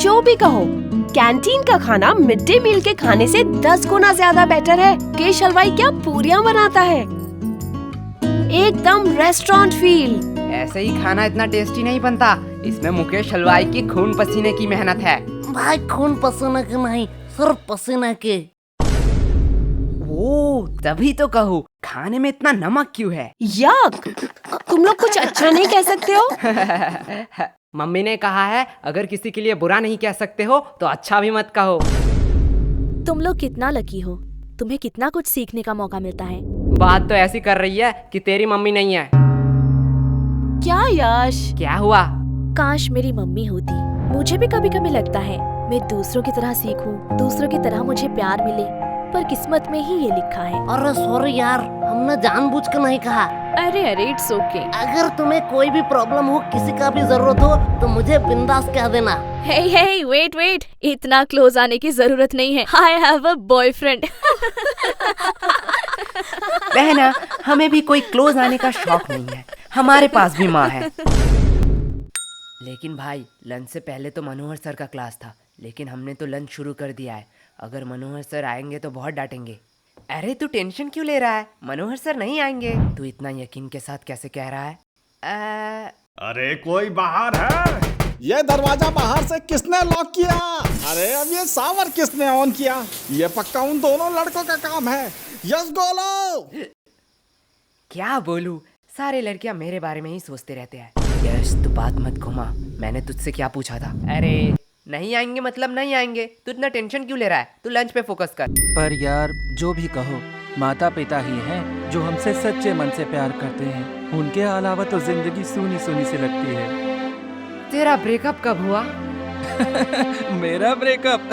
जो भी कहो, कैंटीन का खाना मिड डे मील के खाने से 10 गुना ज्यादा बेटर है। केश हलवाई क्या पूरियां बनाता है, एकदम रेस्टोरेंट फील। ऐसे ही खाना इतना टेस्टी नहीं बनता, इसमें मुकेश हलवाई की खून पसीने की मेहनत है। भाई खून पसीने के नहीं, सिर्फ पसीने के। ओ, तभी तो कहूँ खाने में इतना नमक क्यों है। यक, तुम लोग कुछ अच्छा नहीं कह सकते हो? मम्मी ने कहा है अगर किसी के लिए बुरा नहीं कह सकते हो तो अच्छा भी मत कहो। तुम लोग कितना लकी हो, तुम्हें कितना कुछ सीखने का मौका मिलता है। बात तो ऐसी कर रही है कि तेरी मम्मी नहीं है। क्या यश? क्या हुआ? काश मेरी मम्मी होती। मुझे भी कभी कभी लगता है मैं दूसरों की तरह सीखूं, दूसरों की तरह मुझे प्यार मिले, पर किस्मत में ही ये लिखा है। अरे सॉरी यार, हमने जानबूझ कर नहीं कहा। अरे अरे इट्स ओके। अगर तुम्हें कोई भी प्रॉब्लम हो, किसी का भी जरूरत हो तो मुझे बिंदास कह देना। हे हे वेट वेट, इतना क्लोज आने की जरूरत नहीं है। I have a boyfriend. बहना, हमें भी कोई क्लोज आने का शौक नहीं है, हमारे पास भी माँ है। लेकिन भाई, लंच से पहले तो मनोहर सर का क्लास था, लेकिन हमने तो लंच शुरू कर दिया है। अगर मनोहर सर आएंगे तो बहुत डांटेंगे। अरे तू टेंशन क्यों ले रहा है, मनोहर सर नहीं आएंगे। तू इतना यकीन के साथ कैसे कह रहा है? अरे कोई बाहर है? ये दरवाजा बाहर से किसने लॉक किया? अरे अब ये सावर किसने ऑन किया? ये पक्का उन दोनों लड़कों का काम है। यस गोलो। क्या बोलूं, सारे लड़कियां मेरे बारे में ही सोचते रहते हैं। यश तू बात मत घुमा, मैंने तुझसे क्या पूछा था? अरे नहीं आएंगे मतलब नहीं आएंगे, तू इतना टेंशन क्यों ले रहा है? तू लंच पे फोकस कर। पर यार जो भी कहो, माता पिता ही हैं जो हमसे सच्चे मन से प्यार करते हैं। उनके अलावा तो जिंदगी सूनी सूनी सी लगती है। तेरा ब्रेकअप कब हुआ? मेरा ब्रेकअप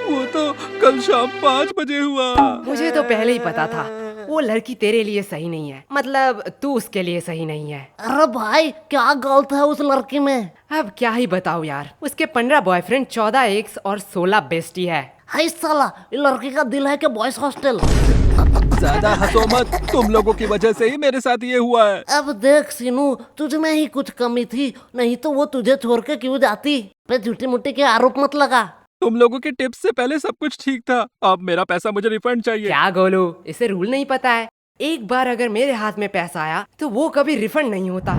वो तो कल शाम 5 बजे हुआ। मुझे तो पहले ही पता था वो लड़की तेरे लिए सही नहीं है, मतलब तू उसके लिए सही नहीं है। अरे भाई क्या गलत है उस लड़की में? अब क्या ही बताऊं यार, उसके 15 बॉयफ्रेंड, 14 एक्स और 16 बेस्टी है। हाय साला, ये लड़की का दिल है कि बॉयज हॉस्टल। ज्यादा हंसो मत, तुम लोगों की वजह से ही मेरे साथ ये हुआ है। अब देख सीनू, तुझ में ही कुछ कमी थी, नहीं तो वो तुझे छोड़ के क्यों जाती। पे झूठी मुट्ठी के आरोप मत लगा। तुम लोगों के टिप्स से पहले सब कुछ ठीक था, अब मेरा पैसा मुझे रिफंड चाहिए। क्या गोलू, इसे रूल नहीं पता है? एक बार अगर मेरे हाथ में पैसा आया तो वो कभी रिफंड नहीं होता।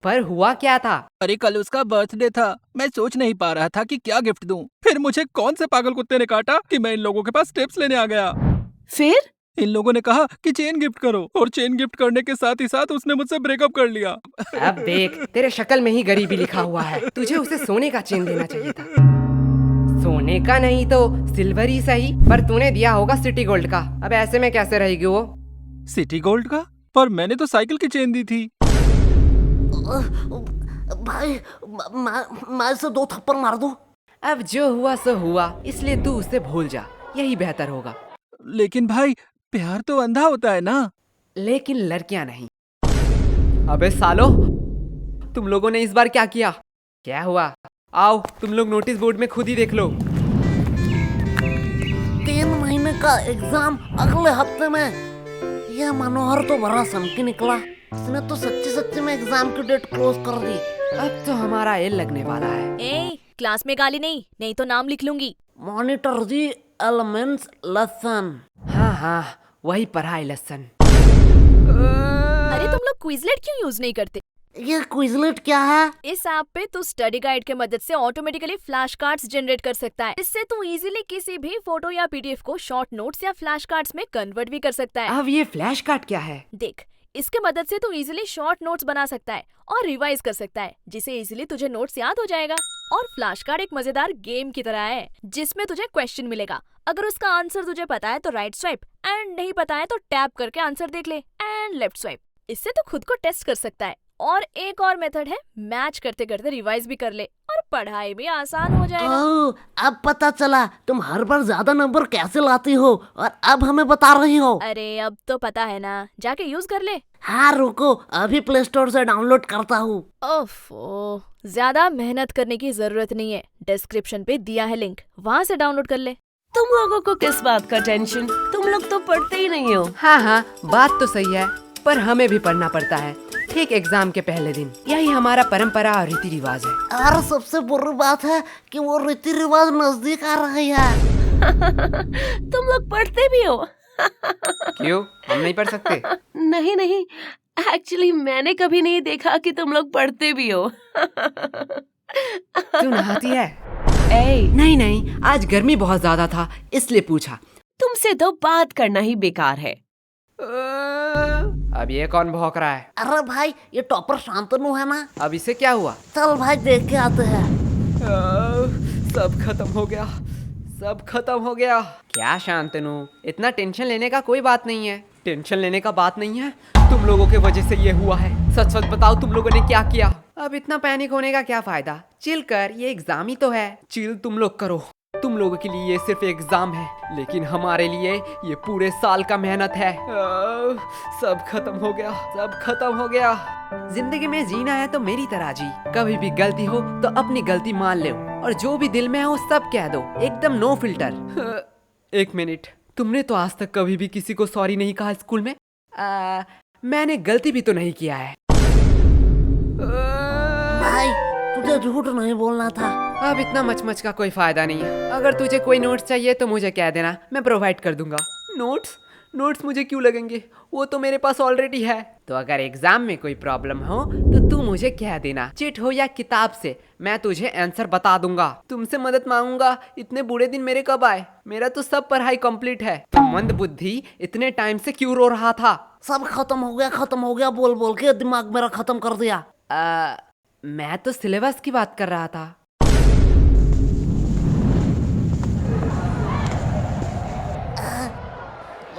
पर हुआ क्या था? अरे कल उसका बर्थडे था, मैं सोच नहीं पा रहा था कि क्या गिफ्ट दूं। फिर मुझे कौन से पागल कुत्ते ने काटा कि मैं इन लोगों के पास टिप्स लेने आ गया। फिर इन लोगों ने कहा कि चेन गिफ्ट करो, और चेन गिफ्ट करने के साथ ही साथ उसने मुझसे ब्रेकअप कर लिया। अब देख, तेरे शक्ल में ही गरीबी लिखा हुआ है। तुझे उसे सोने का चेन देना चाहिए था। सोने का नहीं तो सिल्वर ही सही, पर तूने दिया होगा सिटी गोल्ड का। अब ऐसे में कैसे रहेगी वो? सिटी गोल्ड का? पर मैंने तो साइकिल की चेन दी थी। भाई मैं इसे 2 थप्पड़ मार दूं? अब जो हुआ सो हुआ, इसलिए तू उसे भूल जा, यही बेहतर होगा। लेकिन भाई, प्यार तो अंधा होता है ना। लेकिन लड़कियां नहीं। अबे सालो, तुम लोगों ने इस बार क्या किया? क्या हुआ? आओ तुम लोग नोटिस बोर्ड में खुद ही देख लो। 3 महीने का एग्जाम अगले हफ्ते में। यह मनोहर तो बड़ा सनकी निकला, इसने तो सच्ची सच्ची में एग्जाम की डेट क्लोज कर दी। अब तो हमारा एल लगने वाला है। ए, क्लास में गाली नहीं तो नाम लिख लूंगी। मॉनिटर जी, एलिमेंट्स लेसन। हाँ, वही पढ़ाई लेसन। अरे तुम लोग क्विजलेट क्यों यूज नहीं करते? ये क्विजलेट क्या है? इस ऐप पे तू स्टडी गाइड के मदद से ऑटोमेटिकली फ्लैश कार्ड्स जनरेट कर सकता है। इससे तू इजीली किसी भी फोटो या पीडीएफ को शॉर्ट नोट्स या फ्लैश कार्ड्स में कन्वर्ट भी कर सकता है। अब ये फ्लैश कार्ड क्या है? देख, इसके मदद से तू इजीली शॉर्ट नोट्स बना सकता है और रिवाइज कर सकता है, जिससे इजीली तुझे नोट्स याद हो जाएगा। और फ्लैश कार्ड एक मजेदार गेम की तरह है, जिसमें तुझे क्वेश्चन मिलेगा। अगर उसका आंसर तुझे पता है तो राइट स्वाइप, एंड नहीं पता है तो टैप करके आंसर देख ले, एंड लेफ्ट स्वाइप। इससे तू खुद को टेस्ट कर सकता है। और एक और मेथड है, मैच करते करते रिवाइज भी कर ले और पढ़ाई भी आसान हो जाएगा। ओह, अब पता चला तुम हर बार ज्यादा नंबर कैसे लाती हो, और अब हमें बता रही हो। अरे अब तो पता है ना, जाके यूज कर ले। हाँ रुको, अभी प्ले स्टोर से डाउनलोड करता हूँ। ओफो, ज्यादा मेहनत करने की जरूरत नहीं है, डिस्क्रिप्शन पे दिया है लिंक, वहाँ से डाउनलोड कर ले। तुम लोगों को किस बात का टेंशन? तुम लोग तो पढ़ते ही नहीं हो। हाँ, बात तो सही है, पर हमें भी पढ़ना पड़ता है, ठीक एग्जाम के पहले दिन। यही हमारा परंपरा और रीति रिवाज है। और सबसे बुरी बात है कि वो रीति रिवाज नजदीक आ रही है। तुम लोग पढ़ते भी हो? क्यों, हम नहीं पढ़ सकते? नहीं नहीं, एक्चुअली मैंने कभी नहीं देखा कि तुम लोग पढ़ते भी हो। तू नहाती है? ए, नहीं, आज गर्मी बहुत ज्यादा था इसलिए पूछा। तुमसे तो बात करना ही बेकार है। अब ये कौन भौंक रहा है? अरे भाई, ये टॉपर शांतनु है ना? अब इसे क्या हुआ? चल भाई देख के आते हैं। सब खत्म हो गया, सब खत्म हो गया। क्या शांतनु, इतना टेंशन लेने का कोई बात नहीं है। टेंशन लेने का बात नहीं है, तुम लोगों के वजह से ये हुआ है। सच सच बताओ, तुम लोगों ने क्या किया? अब इतना पैनिक होने का क्या फायदा? चिल कर, ये एग्जाम ही तो है। चिल तुम लोग करो। तुम लोगों के लिए ये सिर्फ एग्जाम है, लेकिन हमारे लिए ये पूरे साल का मेहनत है। सब खत्म हो गया, सब खत्म हो गया। जिंदगी में जीना है तो मेरी तरह जी। कभी भी गलती हो तो अपनी गलती मान लो, और जो भी दिल में हो सब कह दो, एकदम नो फिल्टर। एक मिनट, तुमने तो आज तक कभी भी किसी को सॉरी नहीं कहा स्कूल में? मैंने गलती भी तो नहीं किया है। भाई तुझे झूठ नहीं बोलना था। अब इतना मचमच का कोई फायदा नहीं है। अगर तुझे कोई नोट्स चाहिए तो मुझे कह देना, मैं प्रोवाइड कर दूंगा। नोट्स मुझे क्यों लगेंगे? वो तो मेरे पास ऑलरेडी है। तो अगर एग्जाम में कोई प्रॉब्लम हो तो तू मुझे कह देना, चिट हो या किताब से, मैं तुझे आंसर बता दूंगा। तुमसे मदद मांगूंगा। इतने बुरे दिन मेरे कब आए? मेरा तो सब पढ़ाई कंप्लीट है। तो मंद बुद्धि इतने टाइम से क्यों रो रहा था? सब खत्म हो गया बोल बोल के दिमाग मेरा खत्म कर दिया। मैं तो सिलेबस की बात कर रहा था।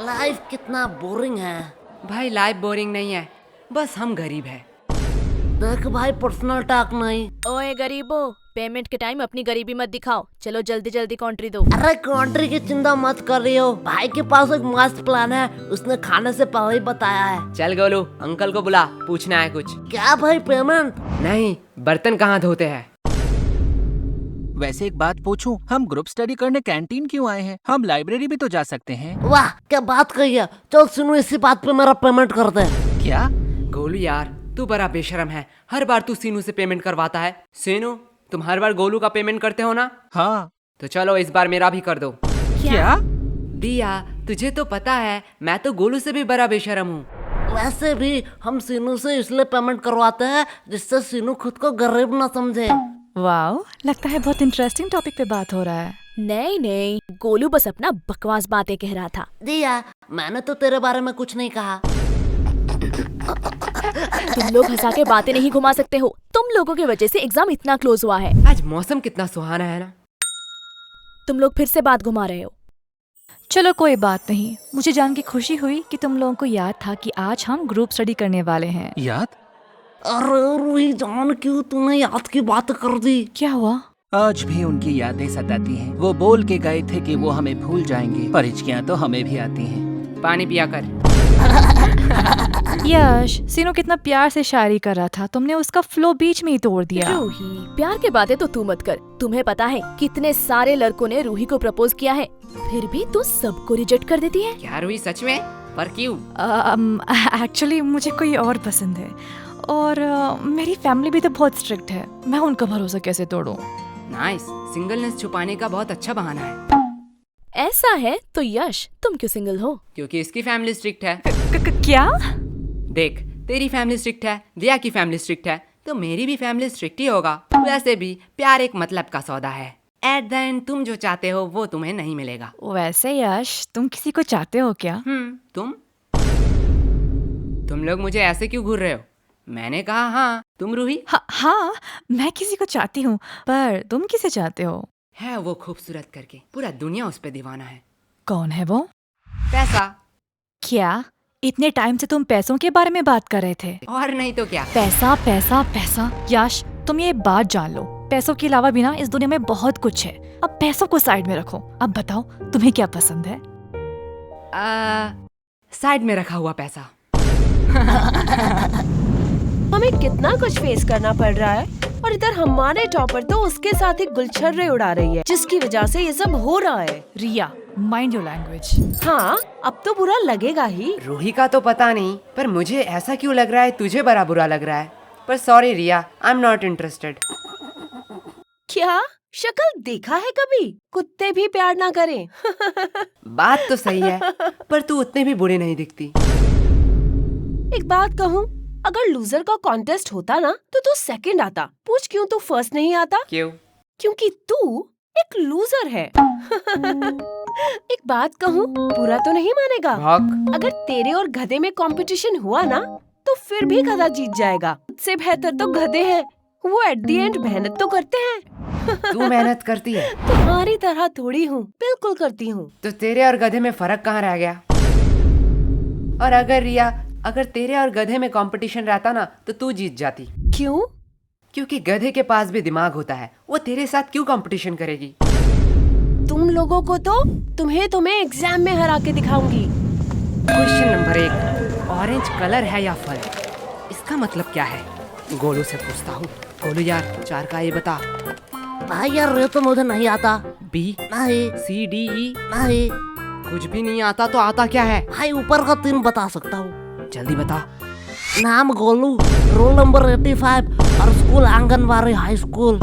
लाइफ कितना बोरिंग है। भाई लाइफ बोरिंग नहीं है, बस हम गरीब हैं। देख भाई, पर्सनल टॉक नहीं। ओए गरीबो, पेमेंट के टाइम अपनी गरीबी मत दिखाओ। चलो जल्दी जल्दी कंट्री दो। अरे कंट्री की चिंता मत कर रही हो, भाई के पास एक मस्त प्लान है, उसने खाने से पहले ही बताया है। चल गोलू, अंकल को बुला, पूछना है कुछ। क्या भाई, पेमेंट? नहीं, बर्तन कहाँ धोते हैं? वैसे एक बात पूछूं, हम ग्रुप स्टडी करने कैंटीन क्यों आए हैं? हम लाइब्रेरी भी तो जा सकते हैं। वाह क्या बात कही है। चल सुनो, इसी बात पे मेरा पेमेंट कर दे। क्या? गोलू यार, तू बड़ा बेशरम है। हर बार तू सीनू से पेमेंट करवाता है। सीनू, तुम हर बार गोलू का पेमेंट करते हो ना? हाँ। तो चलो इस बार मेरा भी कर दो। क्या? दिया, तुझे तो पता है मैं तो गोलू से भी बड़ा बेशरम हूँ। वैसे भी हम सीनू से इसलिए पेमेंट करवाते हैं जिससे सीनू खुद को गरीब ना समझे। वाओ, लगता है बहुत इंटरेस्टिंग टॉपिक पे बात हो रहा है। नहीं, गोलू बस अपना बकवास बातें कह रहा था। दिया, मैंने तो तेरे बारे में कुछ नहीं कहा। तुम लोग हंसा के बातें नहीं घुमा सकते हो। तुम लोगों की वजह से एग्जाम इतना क्लोज हुआ है। आज मौसम कितना सुहाना है ना। तुम लोग फिर से बात घुमा रहे हो। चलो कोई बात नहीं, मुझे जान के खुशी हुई कि तुम लोगों को याद था कि आज हम ग्रुप स्टडी करने वाले हैं। याद? अरे रूही जान, क्यों तूने याद की बात कर दी? क्या हुआ? आज भी उनकी यादें सताती हैं। वो बोल के गए थे कि वो हमें भूल जाएंगे, पर हिचकियां तो हमें भी आती हैं। पानी पिया कर। यश, सीनू कितना प्यार से शायरी कर रहा था, तुमने उसका फ्लो बीच में ही तोड़ दिया। रूही, प्यार के बातें तो तू मत कर। तुम्हें पता है कितने सारे लड़कों ने रूही को प्रपोज किया है, फिर भी तू सबको रिजेक्ट कर देती है। क्या रूही, सच में? पर क्यों? एक्चुअली मुझे कोई और पसंद है, और मेरी फैमिली भी तो बहुत स्ट्रिक्ट है। मैं उनका भरोसा कैसे तोड़ूं? नाइस, सिंगलनेस छुपाने का बहुत अच्छा बहाना है। ऐसा है तो यश, तुम क्यों सिंगल हो? क्योंकि इसकी फैमिली स्ट्रिक्ट है। क्या? देख, तेरी फैमिली स्ट्रिक्ट है, दिया की फैमिली स्ट्रिक्ट है, तो मेरी भी फैमिली स्ट्रिक्ट ही होगा। वैसे भी प्यार एक मतलब का सौदा है। एट द एंड तुम जो चाहते हो वो तुम्हें नहीं मिलेगा। वैसे यश, तुम किसी को चाहते हो क्या? तुम लोग मुझे ऐसे क्यों घूर रहे हो? मैंने कहा हाँ। तुम रूही? हाँ, मैं किसी को चाहती हूँ, पर तुम किसे चाहते हो? है वो खूबसूरत करके, पूरा दुनिया उस पे दीवाना है। कौन है वो? पैसा। क्या? इतने टाइम से तुम पैसों के बारे में बात कर रहे थे। और नहीं तो क्या। पैसा पैसा पैसा। यश, तुम ये बात जान लो, पैसों के अलावा भी ना इस दुनिया में बहुत कुछ है। अब पैसों को साइड में रखो। अब बताओ तुम्हें क्या पसंद है? साइड में रखा हुआ पैसा। हमें कितना कुछ फेस करना पड़ रहा है, और इधर हमारे टॉपर तो उसके साथ ही गुलछर्रे उड़ा रही है, जिसकी वजह से ये सब हो रहा है। रिया, माइंड योर लैंग्वेज। हाँ, अब तो बुरा लगेगा ही। रूही का तो पता नहीं, पर मुझे ऐसा क्यों लग रहा है तुझे बड़ा बुरा लग रहा है। पर sorry Riya, I am not interested. क्या शक्ल देखा है कभी? कुत्ते भी प्यार ना करें। बात तो सही है, पर तू उतने भी बुरे नहीं दिखती। एक बात कहूँ, अगर लूजर का कॉन्टेस्ट होता ना तो तू सेकंड आता। पूछ क्यों तू फर्स्ट नहीं आता? क्यों? क्योंकि तू एक लूजर है। एक बात कहूँ, बुरा तो नहीं मानेगा? भौक। अगर तेरे और गधे में कंपटीशन हुआ ना तो फिर भी गधा जीत जाएगा। उससे बेहतर तो गधे हैं, वो एट द एंड मेहनत तो करते हैं। तू मेहनत करती है? तुम्हारी तरह थोड़ी हूँ, बिल्कुल करती हूँ। तो तेरे और गधे में फर्क कहाँ रह गया? और अगर रिया, अगर तेरे और गधे में कंपटीशन रहता ना तो तू जीत जाती। क्यों? क्योंकि गधे के पास भी दिमाग होता है, वो तेरे साथ क्यों कंपटीशन करेगी? तुम लोगों को तो तुम्हें एग्जाम में हरा के दिखाऊंगी। क्वेश्चन नंबर 1, ऑरेंज कलर है या फल? इसका मतलब क्या है? गोलू से पूछता हूँ। गोलू यार, 4 का ये बता। भाई यार, ये तो मुझे नहीं आता। बी, नहीं सी, डी, ई? नहीं कुछ भी नहीं आता तो आता क्या है? भाई, ऊपर का 3 बता सकता हूँ। जल्दी बता। नाम गोलू, रोल नंबर 85 और स्कूल आंगनबाड़ी हाई स्कूल।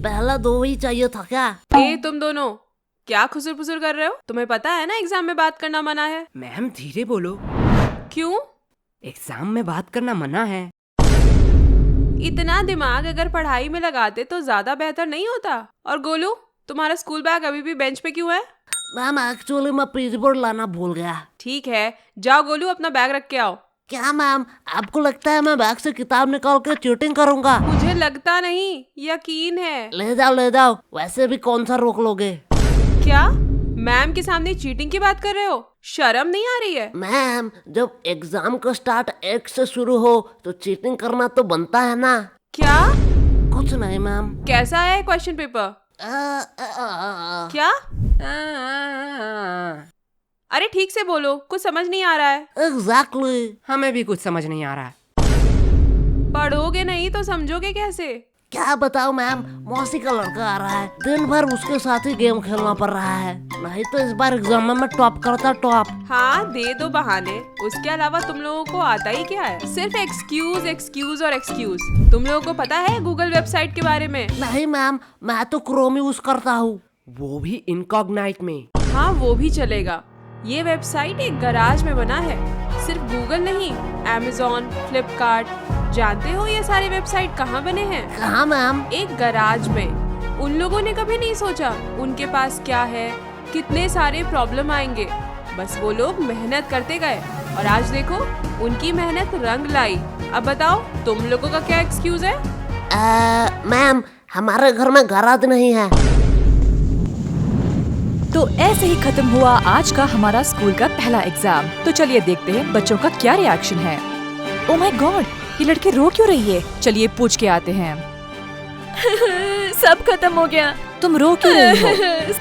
पहला 2 ही चाहिए था क्या? ए तुम दोनों क्या खुसुर फुसुर कर रहे हो? तुम्हें पता है ना एग्जाम में बात करना मना है। मैम धीरे बोलो। क्यों? एग्जाम में बात करना मना है। इतना दिमाग अगर पढ़ाई में लगाते तो ज्यादा बेहतर नहीं होता। और गोलू, तुम्हारा स्कूल बैग अभी भी बेंच पे क्यों है? मैम एक्चुअली मैं पेज बोर्ड लाना भूल गया। ठीक है, जाओ गोलू अपना बैग रख के आओ। क्या मैम, आपको लगता है मैं बैग से किताब निकाल कर चीटिंग करूंगा? मुझे लगता नहीं, यकीन है। ले जाओ, वैसे भी कौन सा रोक लोगे? क्या मैम के सामने चीटिंग की बात कर रहे हो? शर्म नहीं आ रही है? मैम, जब एग्जाम का स्टार्ट 1 से शुरू हो तो चीटिंग करना तो बनता है ना। क्या? कुछ नहीं मैम। कैसा है क्वेश्चन पेपर? क्या? अरे ठीक से बोलो, कुछ समझ नहीं आ रहा है। एग्जैक्टली। हमें भी कुछ समझ नहीं आ रहा है। पढ़ोगे नहीं तो समझोगे कैसे? क्या बताओ मैम, मौसी का लड़का आ रहा है, दिन भर उसके साथ ही गेम खेलना पड़ रहा है। नहीं तो इस बार एग्जाम में मैं टॉप करता टॉप। हाँ, दे दो बहाने, उसके अलावा तुम लोगों को आता ही क्या है? सिर्फ एक्सक्यूज एक्सक्यूज और एक्सक्यूज। तुम लोगों को पता है गूगल वेबसाइट के बारे में? नहीं मैम, मैं तो क्रोम यूज करता हूँ। वो भी इनकॉग्नाइट में। हाँ, वो भी चलेगा। ये वेबसाइट एक गराज में बना है। सिर्फ गूगल नहीं, Amazon, फ्लिपकार्ट, जानते हो ये सारी वेबसाइट कहाँ बने हैं? कहाँ मैम? एक गराज में। उन लोगों ने कभी नहीं सोचा उनके पास क्या है, कितने सारे प्रॉब्लम आएंगे। बस वो लोग मेहनत करते गए और आज देखो उनकी मेहनत रंग लाई। अब बताओ तुम लोगों का क्या एक्सक्यूज है? मैम, हमारे घर में गराज नहीं है। तो ऐसे ही खत्म हुआ आज का हमारा स्कूल का पहला एग्जाम। तो चलिए देखते हैं बच्चों का क्या रिएक्शन है। ओह माय गॉड, ये लड़की रो क्यों रही है? चलिए पूछ के आते हैं। सब खत्म हो गया। तुम रो क्यों रही हो?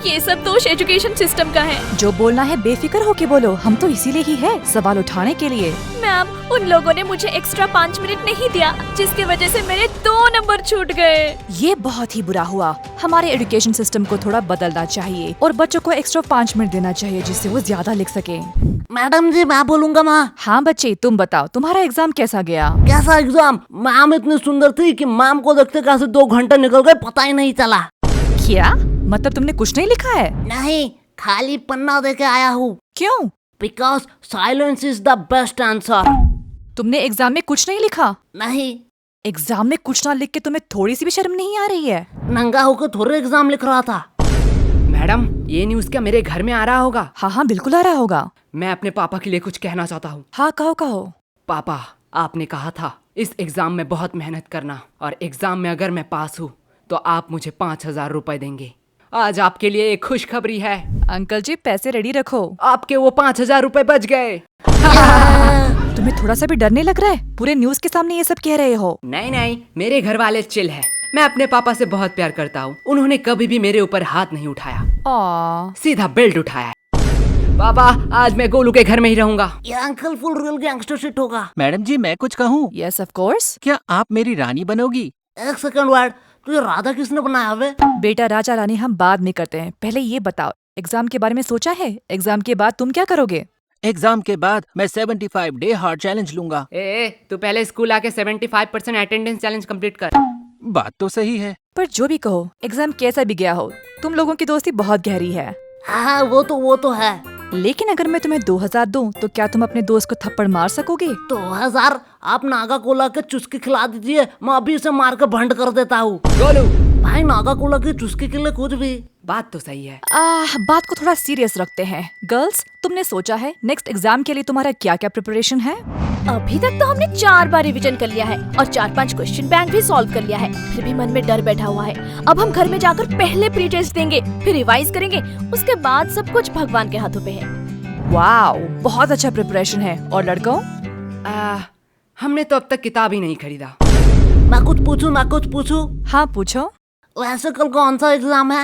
ये सब दोष एजुकेशन सिस्टम का है। जो बोलना है बेफिक्र होके बोलो, हम तो इसीलिए ही है, सवाल उठाने के लिए। मैम, उन लोगों ने मुझे एक्स्ट्रा 5 मिनट नहीं दिया, जिसकी वजह से मेरे 2 नंबर छूट गए। ये बहुत ही बुरा हुआ। हमारे एजुकेशन सिस्टम को थोड़ा बदलना चाहिए और बच्चों को एक्स्ट्रा 5 मिनट देना चाहिए, जिससे वो ज्यादा लिख सके। मैडम जी, मैं बोलूंगा माँ। हाँ बच्चे, तुम बताओ तुम्हारा एग्जाम कैसा गया? कैसा एग्जाम? मैम इतनी सुंदर थी कि मैम को देखते कैसे 2 घंटे निकल गए पता ही नहीं चला। क्या मतलब तुमने कुछ नहीं लिखा है? नहीं, खाली पन्ना देके आया हूँ। क्यों? Because silence is the best answer. तुमने एग्जाम में कुछ नहीं लिखा? नहीं। एग्जाम में कुछ ना लिख के तुम्हें थोड़ी सी भी शर्म नहीं आ रही है? नंगा होकर थोड़े एग्जाम लिख रहा था। मैडम, ये न्यूज़ क्या मेरे घर में आ रहा होगा? हाँ हाँ बिल्कुल आ रहा होगा। मैं अपने पापा के लिए कुछ कहना चाहता हूँ। हाँ कहो कहो। पापा, आपने कहा था इस एग्जाम में बहुत मेहनत करना और एग्जाम में अगर मैं पास हूँ तो आप मुझे 5,000 रुपए देंगे। आज आपके लिए एक खुशखबरी है। अंकल जी पैसे रेडी रखो। आपके वो 5,000 रुपए बच गए। तुम्हें थोड़ा सा भी डर नहीं लग रहा है? पूरे न्यूज़ के सामने ये सब कह रहे हो। नहीं नहीं, मेरे घर वाले चिल है। मैं अपने पापा से बहुत प्यार करता हूँ। उन्होंने कभी भी मेरे ऊपर हाथ नहीं उठाया, सीधा बेल्ट उठाया है। पापा, आज मैं गोलू के घर में ही रहूंगा। ये uncle full real gangster shit होगा। मैडम जी, मैं कुछ कहूँ? Yes of course. क्या आप मेरी रानी बनोगी? एक सेकंड वर्ड, तुझे राधा किसने बनाया? वे बेटा, राजा रानी हम बाद में करते हैं, पहले ये बताओ एग्जाम के बारे में सोचा है? एग्जाम के बाद तुम क्या करोगे? एग्जाम के बाद मैं 75 डे हार्ड चैलेंज लूंगा। तू पहले स्कूल आके 75% अटेंडेंस चैलेंज कंप्लीट कर। बात तो सही है। पर जो भी कहो, एग्जाम कैसा भी गया हो, तुम लोगों की दोस्ती बहुत गहरी है। हाँ वो तो है। लेकिन अगर मैं तुम्हें 2000 दूं, तो क्या तुम अपने दोस्त को थप्पड़ मार सकोगे? 2000 आप नागा कोला के चुस्की खिला दीजिए, मैं अभी इसे मार के भंड कर देता हूँ। गोलू, भाई नागा कोला की चुस्की के लिए कुछ भी। बात तो सही है। बात को थोड़ा सीरियस रखते हैं। गर्ल्स, तुमने सोचा है नेक्स्ट एग्जाम के लिए तुम्हारा क्या क्या प्रिपरेशन है? अभी तक तो हमने 4 बार रिवीजन कर लिया है और 4-5 क्वेश्चन बैंक भी सॉल्व कर लिया है। फिर भी मन में डर बैठा हुआ है। अब हम घर में जाकर पहले प्री टेस्ट देंगे, फिर रिवाइज करेंगे, उसके बाद सब कुछ भगवान के हाथों पे है। वाओ, बहुत अच्छा प्रिपरेशन है। और लड़कों? हमने तो अब तक किताब ही नहीं खरीदा। मैं कुछ पूछूं? हाँ पूछो। वैसे कल कौन सा एग्जाम है?